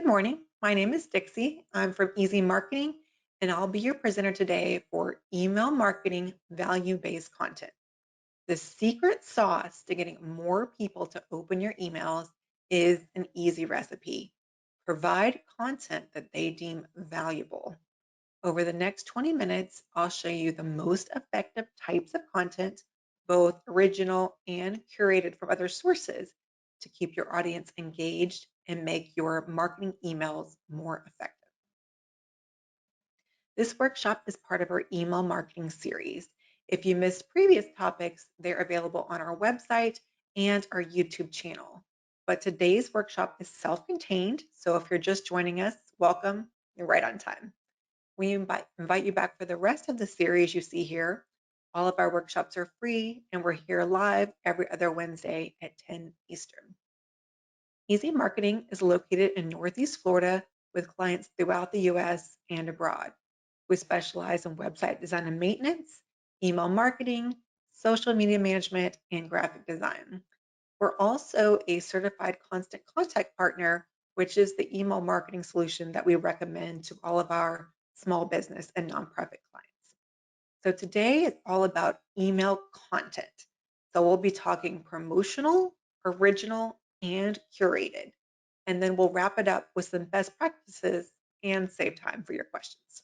Good morning. My name is Dixie. I'm from Easy Marketing, and I'll be your presenter today for email marketing value based content. The secret sauce to getting more people to open your emails is an easy recipe. Provide content that they deem valuable. Over the next 20 minutes, I'll show you the most effective types of content, both original and curated from other sources, to keep your audience engaged and make your marketing emails more effective. This workshop is part of our email marketing series. If you missed previous topics, they're available on our website and our YouTube channel. But today's workshop is self contained, so if you're just joining us, welcome. You're right on time. We invite you back for the rest of the series you see here. All of our workshops are free, and we're here live every other Wednesday at 10 Eastern. Easy Marketing is located in Northeast Florida with clients throughout the US and abroad. We specialize in website design and maintenance, email marketing, social media management, and graphic design. We're also a certified constant contact partner, which is the email marketing solution that we recommend to all of our small business and nonprofit clients. So today it's all about email content. So we'll be talking promotional, original, and curated. And then we'll wrap it up with some best practices and save time for your questions.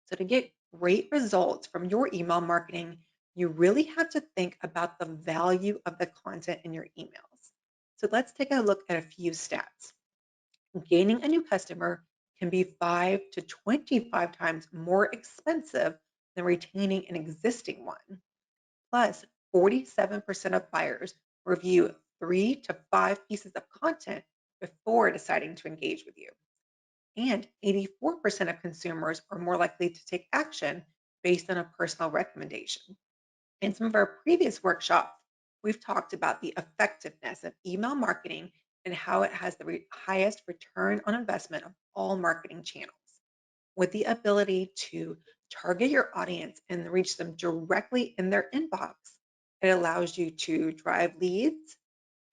So to get great results from your email marketing, you really have to think about the value of the content in your emails. So let's take a look at a few stats. Gaining a new customer can be 5 to 25 times more expensive than retaining an existing one. Plus, 47% of buyers review 3 to 5 pieces of content before deciding to engage with you. And 84% of consumers are more likely to take action based on a personal recommendation. In some of our previous workshops, we've talked about the effectiveness of email marketing and how it has the highest return on investment of all marketing channels. With the ability to target your audience and reach them directly in their inbox, it allows you to drive leads,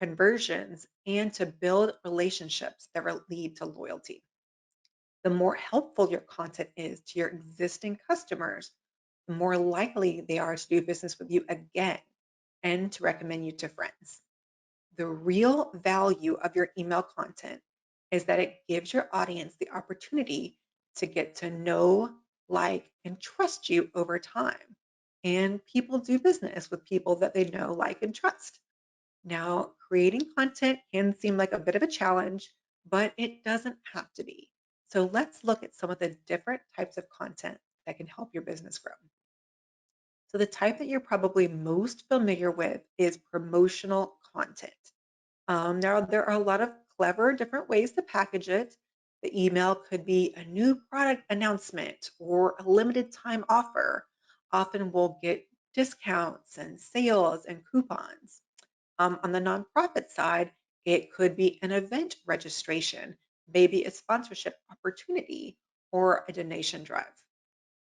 conversions, and to build relationships that will lead to loyalty. The more helpful your content is to your existing customers, the more likely they are to do business with you again and to recommend you to friends. The real value of your email content is that it gives your audience the opportunity to get to know, like, and trust you over time. And people do business with people that they know, like, and trust. Now, creating content can seem like a bit of a challenge, but it doesn't have to be. So let's look at some of the different types of content that can help your business grow. So the type that you're probably most familiar with is promotional content. Now, there are a lot of clever different ways to package it. The email could be a new product announcement or a limited time offer. Often we'll get discounts and sales and coupons. On the nonprofit side, it could be an event registration, maybe a sponsorship opportunity, or a donation drive.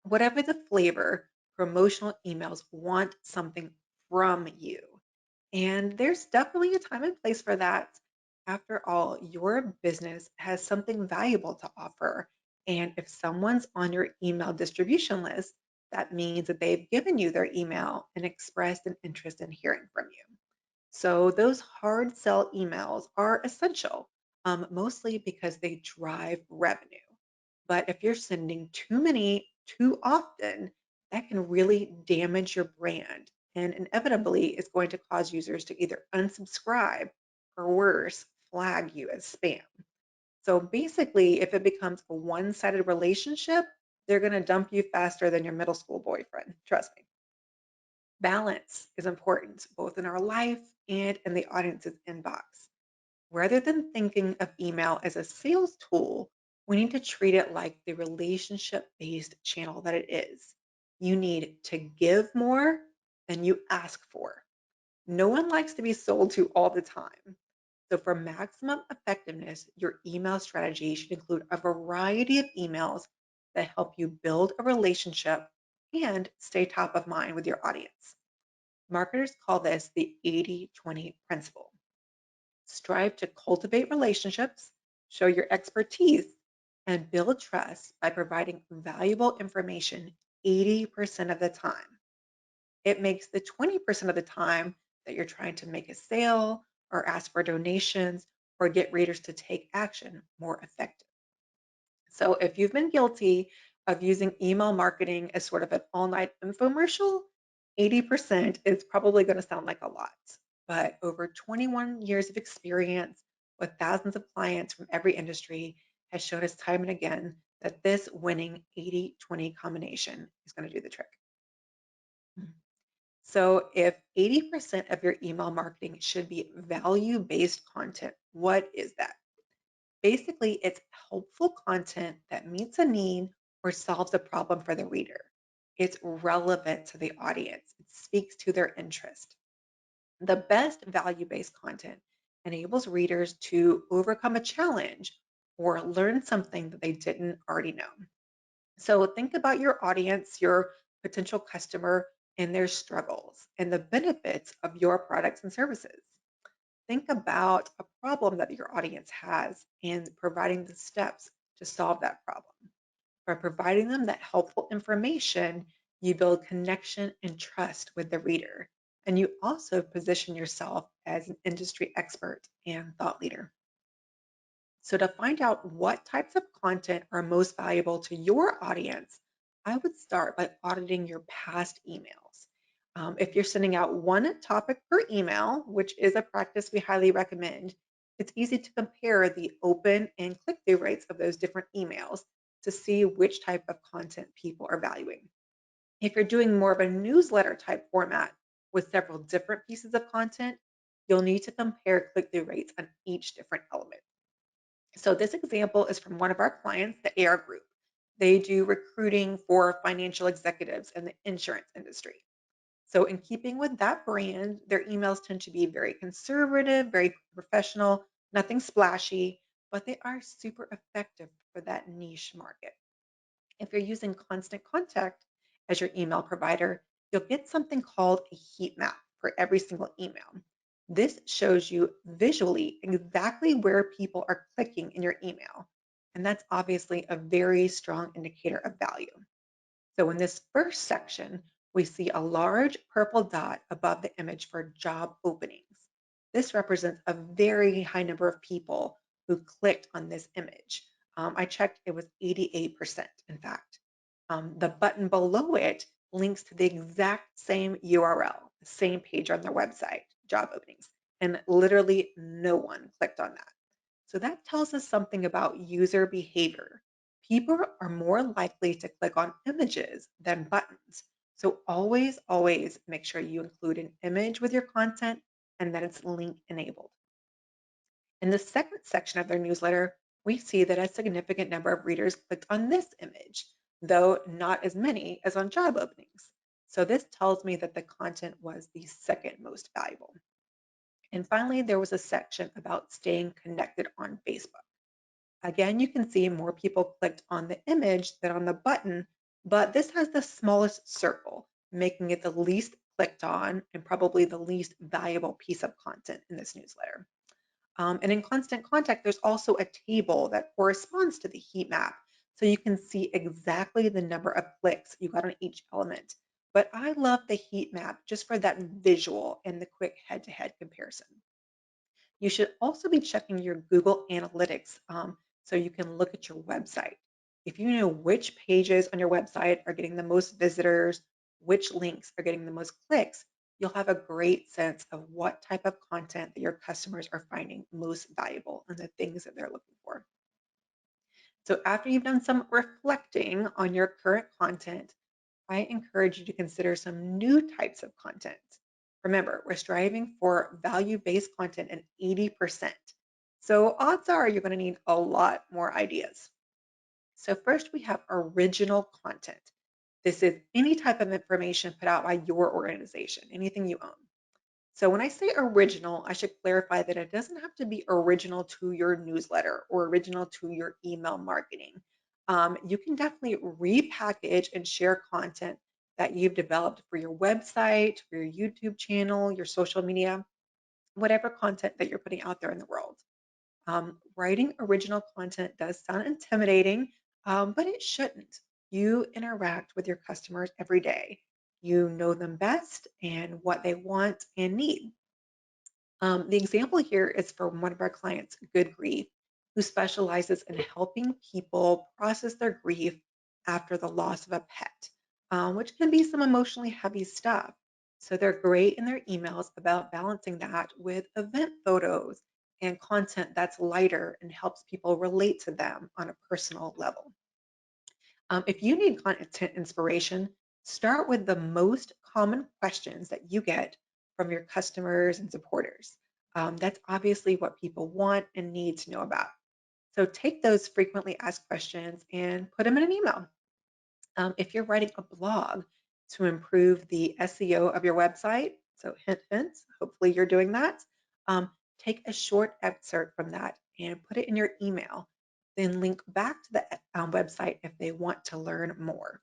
Whatever the flavor, promotional emails want something from you. And there's definitely a time and place for that. After all, your business has something valuable to offer. And if someone's on your email distribution list, that means that they've given you their email and expressed an interest in hearing from you. So those hard sell emails are essential, mostly because they drive revenue. But if you're sending too many too often, that can really damage your brand and inevitably is going to cause users to either unsubscribe or worse, flag you as spam. So basically, if it becomes a one sided relationship, they're going to dump you faster than your middle school boyfriend. Trust me. Balance is important both in our life and in the audience's inbox. Rather than thinking of email as a sales tool, we need to treat it like the relationship based channel that it is. You need to give more than you ask for. No one likes to be sold to all the time. So, for maximum effectiveness, your email strategy should include a variety of emails that help you build a relationship and stay top of mind with your audience. Marketers call this the 80-20 principle. Strive to cultivate relationships, show your expertise, and build trust by providing valuable information 80% of the time. It makes the 20% of the time that you're trying to make a sale or ask for donations or get readers to take action more effective. So if you've been guilty of using email marketing as sort of an all-night infomercial, 80% is probably going to sound like a lot. But over 21 years of experience with thousands of clients from every industry has shown us time and again that this winning 80-20 combination is going to do the trick. So if 80% of your email marketing should be value-based content, what is that? Basically, it's helpful content that meets a need or solves a problem for the reader. It's relevant to the audience. It speaks to their interest. The best value-based content enables readers to overcome a challenge or learn something that they didn't already know. So think about your audience, your potential customer, and their struggles and the benefits of your products and services. Think about a problem that your audience has and providing the steps to solve that problem. By providing them that helpful information, you build connection and trust with the reader. And you also position yourself as an industry expert and thought leader. So, to find out what types of content are most valuable to your audience, I would start by auditing your past emails. If you're sending out one topic per email, which is a practice we highly recommend, it's easy to compare the open and click through rates of those different emails to see which type of content people are valuing. If you're doing more of a newsletter type format with several different pieces of content, you'll need to compare click through rates on each different element. So this example is from one of our clients, the AR Group. They do recruiting for financial executives in the insurance industry. So in keeping with that brand, their emails tend to be very conservative, very professional, nothing splashy, but they are super effective for that niche market. If you're using Constant Contact as your email provider, you'll get something called a heat map for every single email. This shows you visually exactly where people are clicking in your email. And that's obviously a very strong indicator of value. So in this first section, we see a large purple dot above the image for job openings. This represents a very high number of people who clicked on this image. I checked, it was 88%, in fact. The button below it links to the exact same URL, the same page on their website, job openings, and literally no one clicked on that. So that tells us something about user behavior. People are more likely to click on images than buttons. So always make sure you include an image with your content and that it's link enabled. In the second section of their newsletter, we see that a significant number of readers clicked on this image, though not as many as on job openings. So this tells me that the content was the second most valuable. And finally, there was a section about staying connected on Facebook. Again, you can see more people clicked on the image than on the button, but this has the smallest circle, making it the least clicked on and probably the least valuable piece of content in this newsletter. And in Constant Contact, there's also a table that corresponds to the heat map. So you can see exactly the number of clicks you got on each element. But I love the heat map just for that visual and the quick head-to-head comparison. You should also be checking your Google Analytics so you can look at your website. If you know which pages on your website are getting the most visitors, which links are getting the most clicks, you'll have a great sense of what type of content that your customers are finding most valuable and the things that they're looking for. So after you've done some reflecting on your current content, I encourage you to consider some new types of content. Remember, we're striving for value-based content in 80%. So odds are you're going to need a lot more ideas. So first we have original content. This is any type of information put out by your organization, anything you own. So when I say original, I should clarify that it doesn't have to be original to your newsletter or original to your email marketing. You can definitely repackage and share content that you've developed for your website, for your YouTube channel, your social media, whatever content that you're putting out there in the world. Writing original content does sound intimidating, but it shouldn't. You interact with your customers every day. You know them best and what they want and need. The example here is from one of our clients, Good Grief, who specializes in helping people process their grief after the loss of a pet, which can be some emotionally heavy stuff. So they're great in their emails about balancing that with event photos and content that's lighter and helps people relate to them on a personal level. If you need content inspiration, start with the most common questions that you get from your customers and supporters. That's obviously what people want and need to know about. So take those frequently asked questions and put them in an email. If you're writing a blog to improve the SEO of your website, so hint, hint, hopefully you're doing that, um, take a short excerpt from that and put it in your email. Then link back to the website if they want to learn more.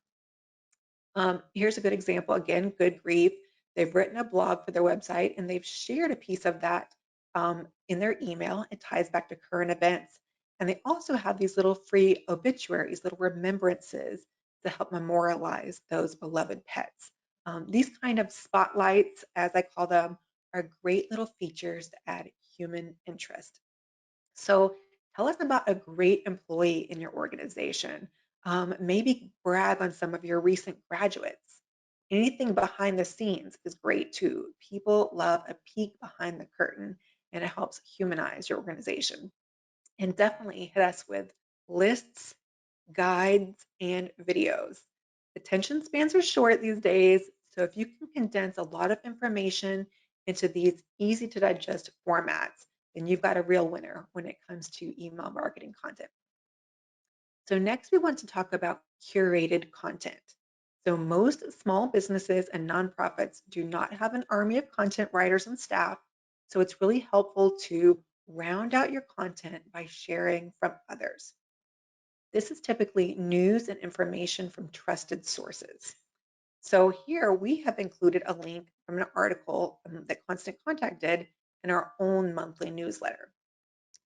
Here's a good example. Again, Good Grief. They've written a blog for their website and they've shared a piece of that in their email. It ties back to current events. And they also have these little free obituaries, little remembrances to help memorialize those beloved pets. These kind of spotlights, as I call them, are great little features to add human interest. So tell us about a great employee in your organization. Maybe brag on some of your recent graduates. Anything behind the scenes is great too. People love a peek behind the curtain and it helps humanize your organization. And definitely hit us with lists, guides, and videos. Attention spans are short these days, so if you can condense a lot of information into these easy to digest formats, then you've got a real winner when it comes to email marketing content. So, next, we want to talk about curated content. So, most small businesses and nonprofits do not have an army of content writers and staff. So, it's really helpful to round out your content by sharing from others. This is typically news and information from trusted sources. So here we have included a link from an article that Constant Contact did in our own monthly newsletter.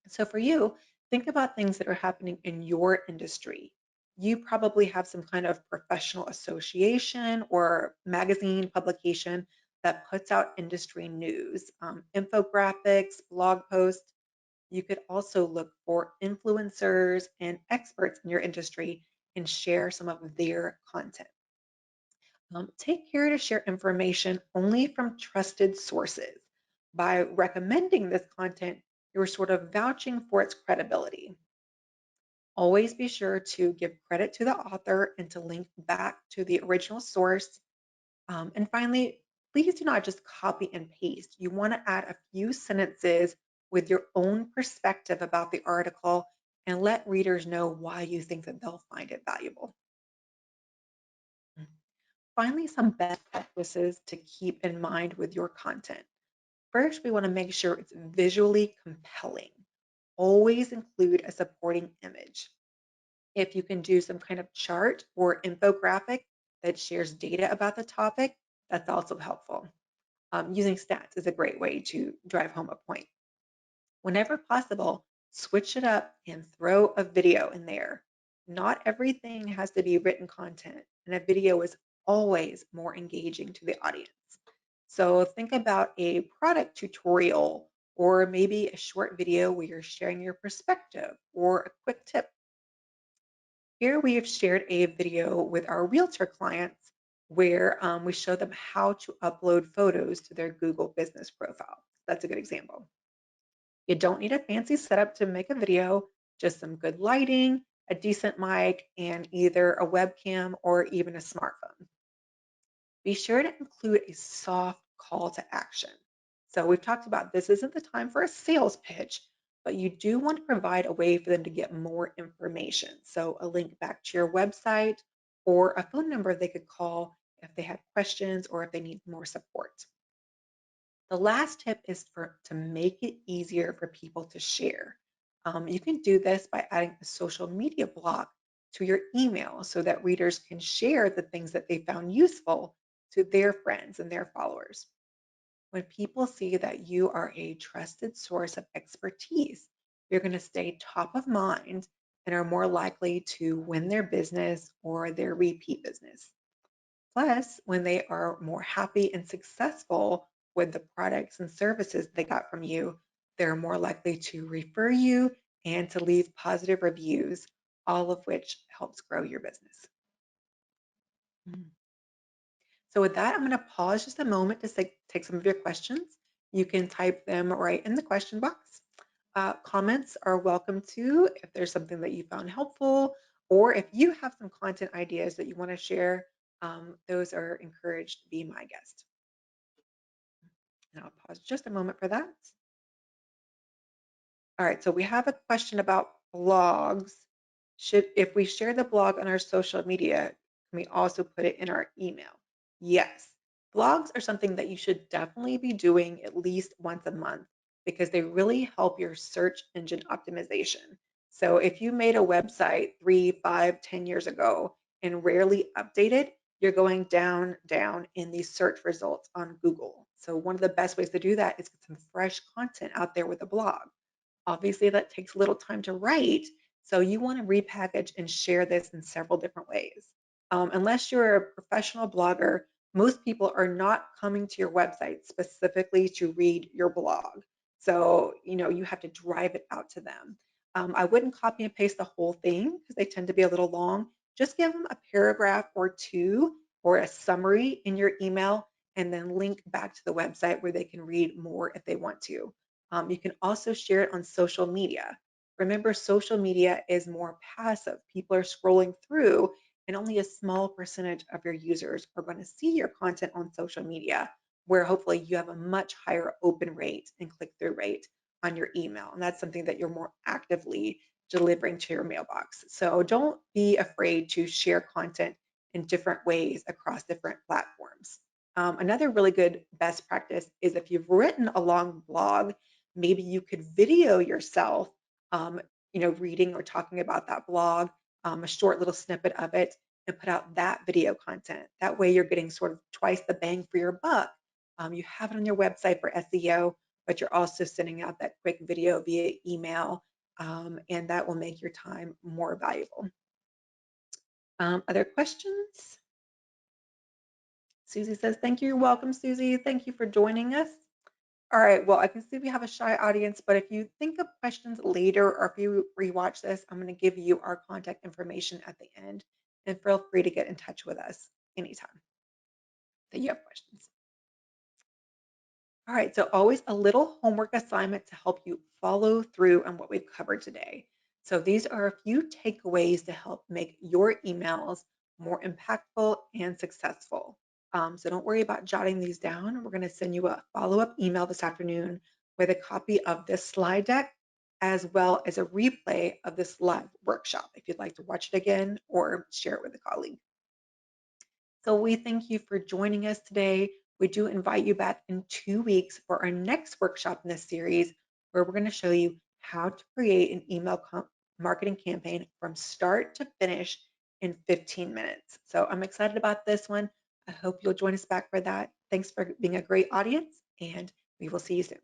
So for you, think about things that are happening in your industry. You probably have some kind of professional association or magazine publication that puts out industry news, infographics, blog posts. You could also look for influencers and experts in your industry and share some of their content. Take care to share information only from trusted sources. By recommending this content, you're sort of vouching for its credibility. Always be sure to give credit to the author and to link back to the original source. And finally, please do not just copy and paste. You want to add a few sentences with your own perspective about the article and let readers know why you think that they'll find it valuable. Finally, some best practices to keep in mind with your content. First, we want to make sure it's visually compelling. Always include a supporting image. If you can do some kind of chart or infographic that shares data about the topic, that's also helpful. Using stats is a great way to drive home a point. Whenever possible, switch it up and throw a video in there. Not everything has to be written content, and a video is always more engaging to the audience. So think about a product tutorial or maybe a short video where you're sharing your perspective or a quick tip. Here we have shared a video with our realtor clients where we show them how to upload photos to their Google business profile. That's a good example. You don't need a fancy setup to make a video, just some good lighting, a decent mic, and either a webcam or even a smartphone. Be sure to include a soft call to action. So we've talked about this isn't the time for a sales pitch, but you do want to provide a way for them to get more information. So a link back to your website or a phone number they could call if they have questions or if they need more support. The last tip is to make it easier for people to share. You can do this by adding a social media block to your email so that readers can share the things that they found useful to their friends and their followers. When people see that you are a trusted source of expertise, you're going to stay top of mind and are more likely to win their business or their repeat business. Plus, when they are more happy and successful with the products and services they got from you, they're more likely to refer you and to leave positive reviews, all of which helps grow your business. Mm. So, with that, I'm going to pause just a moment to take some of your questions. You can type them right in the question box. Comments are welcome too if there's something that you found helpful, or if you have some content ideas that you want to share, those are encouraged to be my guest. And I'll pause just a moment for that. All right, so we have a question about blogs. If we share the blog on our social media, can we also put it in our email? Yes. Blogs are something that you should definitely be doing at least once a month because they really help your search engine optimization. So if you made a website 3, 5, 10 years ago and rarely updated, you're going down, down in the search results on Google. So one of the best ways to do that is get some fresh content out there with a blog. Obviously, that takes a little time to write, so you want to repackage and share this in several different ways. Unless you're a professional blogger, most people are not coming to your website specifically to read your blog. So, you have to drive it out to them. I wouldn't copy and paste the whole thing because they tend to be a little long. Just give them a paragraph or two or a summary in your email and then link back to the website where they can read more if they want to. You can also share it on social media. Remember, social media is more passive. People are scrolling through, and only a small percentage of your users are going to see your content on social media, where hopefully you have a much higher open rate and click through rate on your email. And that's something that you're more actively delivering to your mailbox. So don't be afraid to share content in different ways across different platforms. Another really good best practice is if you've written a long blog, maybe you could video yourself, um, reading or talking about that blog, a short little snippet of it, and put out that video content. That way, you're getting sort of twice the bang for your buck. You have it on your website for SEO, but you're also sending out that quick video via email, and that will make your time more valuable. Other questions? Susie says, thank you. You're welcome, Susie. Thank you for joining us. All right, well, I can see we have a shy audience, but if you think of questions later or if you rewatch this, I'm going to give you our contact information at the end, and feel free to get in touch with us anytime that you have questions. All right, so always a little homework assignment to help you follow through on what we've covered today. So these are a few takeaways to help make your emails more impactful and successful. So don't worry about jotting these down. We're going to send you a follow-up email this afternoon with a copy of this slide deck, as well as a replay of this live workshop if you'd like to watch it again or share it with a colleague. So we thank you for joining us today. We do invite you back in 2 weeks for our next workshop in this series, where we're going to show you how to create an email marketing campaign from start to finish in 15 minutes. So I'm excited about this one. I hope you'll join us back for that. Thanks for being a great audience, and we will see you soon.